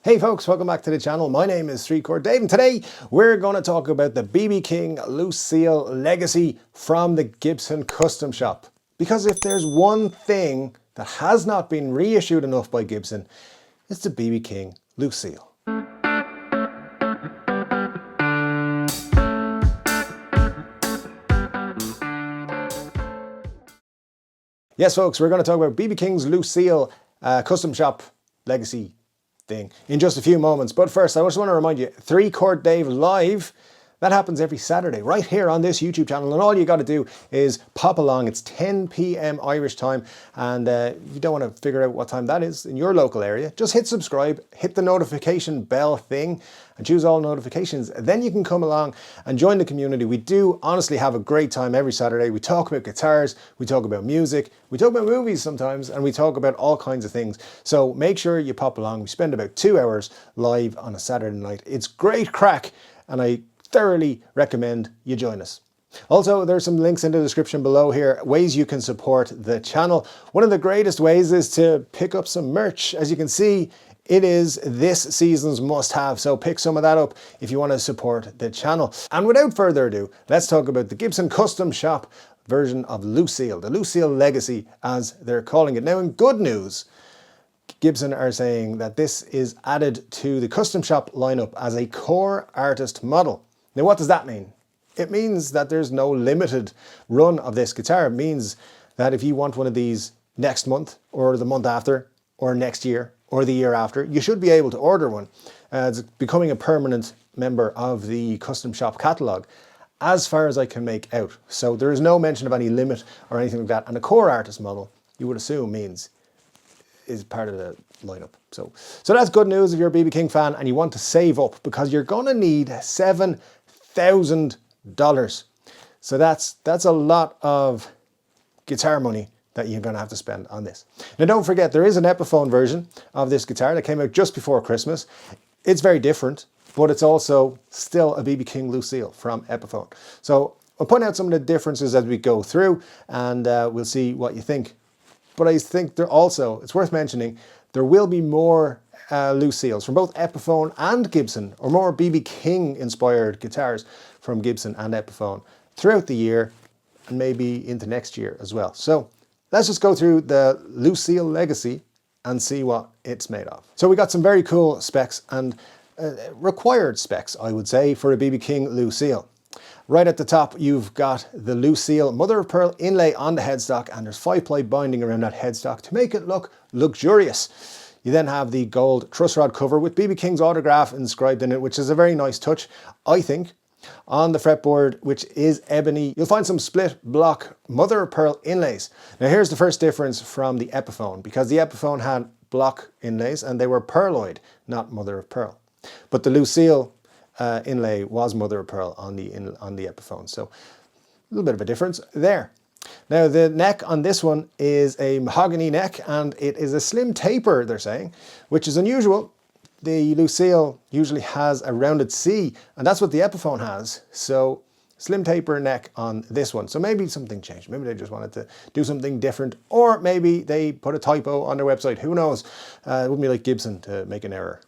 Hey folks, welcome back to the channel. My name is Three Chord Dave and today we're going to talk about the BB King Lucille legacy from the Gibson custom shop. Because if there's one thing that has not been reissued enough by Gibson, it's the BB King Lucille. Yes folks, we're going to talk about BB King's Lucille custom shop legacy thing in just a few moments. But first, I just want to remind you, Three Chord Dave live, that happens every Saturday right here on this YouTube channel, and all you got to do is pop along. It's 10 p.m. Irish time, and if you don't want to figure out what time that is in your local area, just hit subscribe, hit the notification bell thing and choose all notifications. Then you can come along and join the community. We do honestly have a great time every Saturday. We talk about guitars, we talk about music, we talk about movies sometimes, and we talk about all kinds of things. So make sure you pop along. We spend about 2 hours live on a Saturday night. It's great crack, and I thoroughly recommend you join us. Also, there's some links in the description below here, ways you can support the channel. One of the greatest ways is to pick up some merch. As you can see, it is this season's must-have, so pick some of that up if you want to support the channel. And without further ado, let's talk about the Gibson custom shop version of Lucille, the Lucille legacy as they're calling it. Now, in good news, Gibson are saying that this is added to the custom shop lineup as a core artist model. Now, what does that mean? It means that there's no limited run of this guitar. It means that if you want one of these next month, or the month after, or next year, or the year after, you should be able to order one. It's becoming a permanent member of the custom shop catalogue, as far as I can make out. So there is no mention of any limit or anything like that. And a core artist model, you would assume, means is part of the lineup. So that's good news if you're a BB King fan and you want to save up, because you're going to need $7,000. So that's a lot of guitar money that you're going to have to spend on this. Now don't forget, there is an Epiphone version of this guitar that came out just before Christmas. It's very different, but it's also still a BB King Lucille from Epiphone. So I'll point out some of the differences as we go through, and we'll see what you think. But I think there also, it's worth mentioning, there will be more Lucilles from both Epiphone and Gibson, or more BB King inspired guitars from Gibson and Epiphone throughout the year, and maybe into next year as well. So let's just go through the Lucille legacy and see what it's made of. So we got some very cool specs, and required specs, I would say, for a BB King Lucille. Right at the top, you've got the Lucille mother of pearl inlay on the headstock, and there's 5-ply binding around that headstock to make it look luxurious. You then have the gold truss rod cover with BB King's autograph inscribed in it, which is a very nice touch, I think. On the fretboard, which is ebony, you'll find some split block mother of pearl inlays. Now here's the first difference from the Epiphone, because the Epiphone had block inlays and they were pearloid, not mother of pearl. But the Lucille inlay was mother of pearl on the Epiphone, so a little bit of a difference there. Now the neck on this one is a mahogany neck, and it is a slim taper, they're saying, which is unusual. The Lucille usually has a rounded C, and that's what the Epiphone has. So slim taper neck on this one. So maybe something changed. Maybe they just wanted to do something different, or maybe they put a typo on their website. Who knows? It wouldn't be like Gibson to make an error.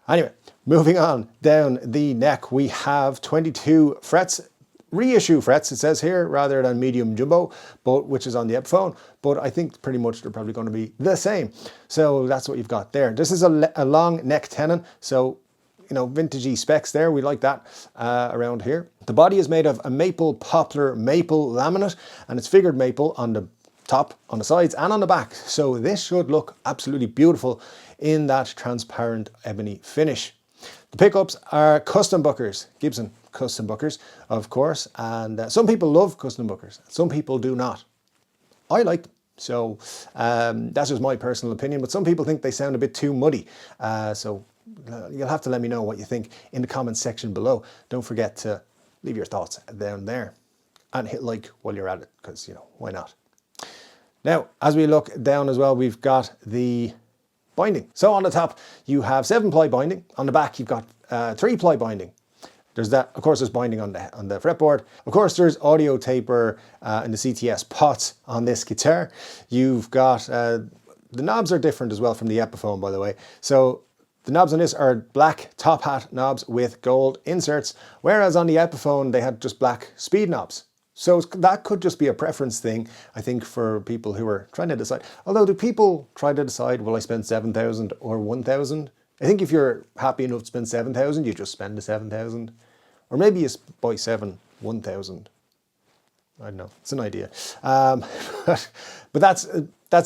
Anyway, moving on down the neck, we have 22 frets. Reissue frets, it says here, rather than medium jumbo, but which is on the Epiphone, but I think pretty much they're probably going to be the same. So that's what you've got there. This is a long neck tenon, so you know, vintagey specs there. We like that around here. The body is made of a maple poplar maple laminate, and it's figured maple on the top, on the sides, and on the back. So this should look absolutely beautiful in that transparent ebony finish. The pickups are custom buckers, Gibson custom buckers, of course, and some people love custom buckers, some people do not. I like them, so that's just my personal opinion, but some people think they sound a bit too muddy, so you'll have to let me know what you think in the comments section below. Don't forget to leave your thoughts down there, and hit like while you're at it, because, you know, why not? Now, as we look down as well, we've got the binding. So on the top, you have 7-ply binding. On the back, you've got 3-ply binding. There's that, of course, there's binding on the fretboard. Of course, there's audio taper and the CTS pots on this guitar. You've got, the knobs are different as well from the Epiphone, by the way. So The knobs on this are black top hat knobs with gold inserts, whereas on the Epiphone they had just black speed knobs. So that could just be a preference thing, I think, for people who are trying to decide. Although, do people try to decide, will I spend 7,000 or 1,000? I think if you're happy enough to spend 7,000, you just spend the 7,000. Or maybe you buy 1,000. I don't know, it's an idea. But that's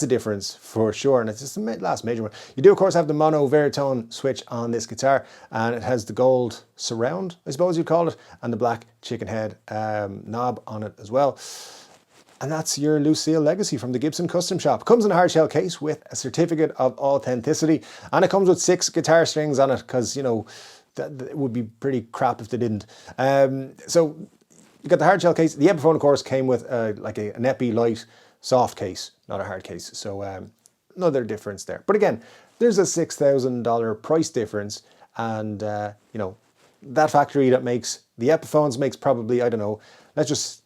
a difference for sure, and it's just the last major one. You do, of course, have the mono veritone switch on this guitar, and it has the gold surround, I suppose you'd call it, and the black chicken head knob on it as well. And that's your Lucille Legacy from the Gibson Custom Shop. It comes in a hard shell case with a certificate of authenticity, and it comes with 6 guitar strings on it, because, you know, that would be pretty crap if they didn't. So you got the hard shell case. The Epiphone, of course, came with like an Epi Light soft case, not a hard case. So another difference there. But again, there's a $6,000 price difference, and you know, that factory that makes the Epiphones makes probably, I don't know, let's just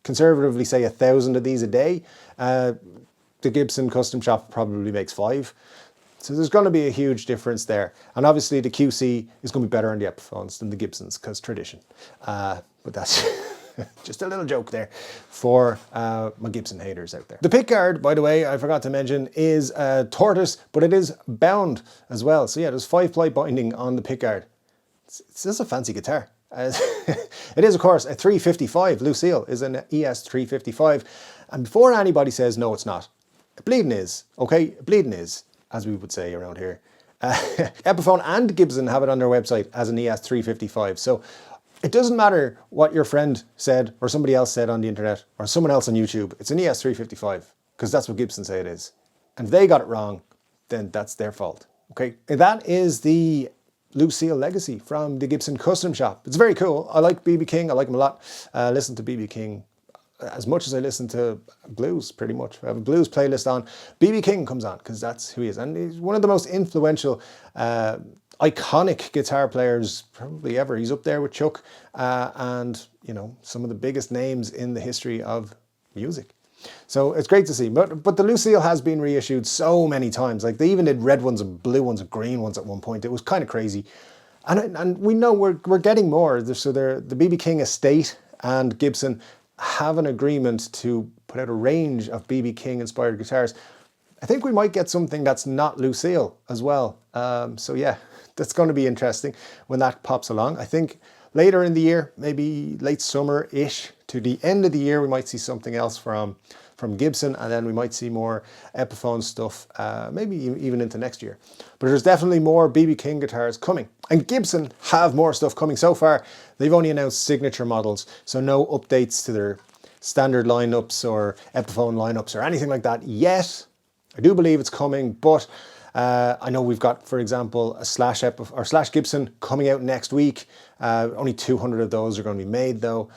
conservatively say 1,000 of these a day. The Gibson Custom Shop probably makes 5. So there's going to be a huge difference there. And obviously the QC is going to be better on the Epiphones than the Gibsons, because tradition. But that's just a little joke there for my Gibson haters out there. The pickguard, by the way, I forgot to mention, is tortoise, but it is bound as well. So yeah, there's 5-ply binding on the pickguard. It's just a fancy guitar. It is, of course, a 355. Lucille is an ES 355. And before anybody says, no, it's not, it bleeding is, okay? It bleeding is, as we would say around here. Epiphone and Gibson have it on their website as an ES 355. So it doesn't matter what your friend said or somebody else said on the internet or someone else on YouTube. It's an ES 355, because that's what Gibson say it is. And if they got it wrong, then that's their fault. Okay, and that is the Lucille Legacy from the Gibson Custom Shop. It's very cool. I like B.B. King. I like him a lot. Listen to B.B. King as much as I listen to blues, pretty much. I have a blues playlist on. B.B. King comes on, because that's who he is. And he's one of the most influential, iconic guitar players probably ever. He's up there with Chuck and, you know, some of the biggest names in the history of music. So it's great to see. But the Lucille has been reissued so many times. Like, they even did red ones and blue ones and green ones at one point. It was kind of crazy. And we know we're getting more. So the B.B. King estate and Gibson have an agreement to put out a range of B.B. King inspired guitars. I think we might get something that's not Lucille as well. So yeah, that's going to be interesting when that pops along. I think later in the year, maybe late summer-ish to the end of the year, we might see something else from Gibson, and then we might see more Epiphone stuff, maybe even into next year. But there's definitely more B.B. King guitars coming. And Gibson have more stuff coming. So far, they've only announced signature models, so no updates to their standard lineups or Epiphone lineups or anything like that yet. I do believe it's coming, but I know we've got, for example, a Slash Gibson coming out next week. Only 200 of those are going to be made, though.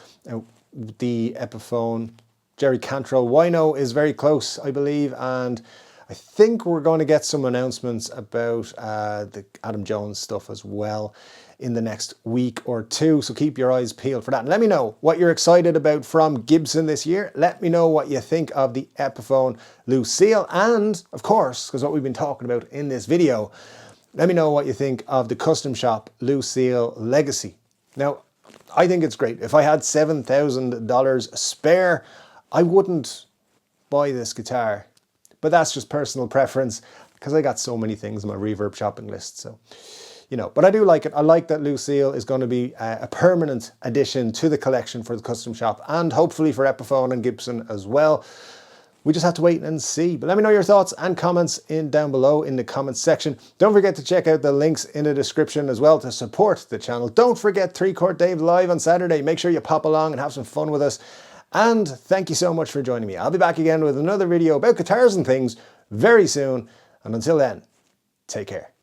The Epiphone Jerry Cantrell Wino is very close, I believe, and I think we're going to get some announcements about the Adam Jones stuff as well in the next week or two, so keep your eyes peeled for that. And let me know what you're excited about from Gibson this year. Let me know what you think of the Epiphone Lucille, and of course, because what we've been talking about in this video, let me know what you think of the Custom Shop Lucille Legacy. Now, I think it's great. If I had $7,000 spare, I wouldn't buy this guitar, but that's just personal preference, because I got so many things on my reverb shopping list. So, you know, but I do like it. I like that Lucille is going to be a permanent addition to the collection for the Custom Shop, and hopefully for Epiphone and Gibson as well. We just have to wait and see. But let me know your thoughts and comments down below in the comments section. Don't forget to check out the links in the description as well to support the channel. Don't forget 3 Chord Dave live on Saturday. Make sure you pop along and have some fun with us. And thank you so much for joining me. I'll be back again with another video about guitars and things very soon. And until then, take care.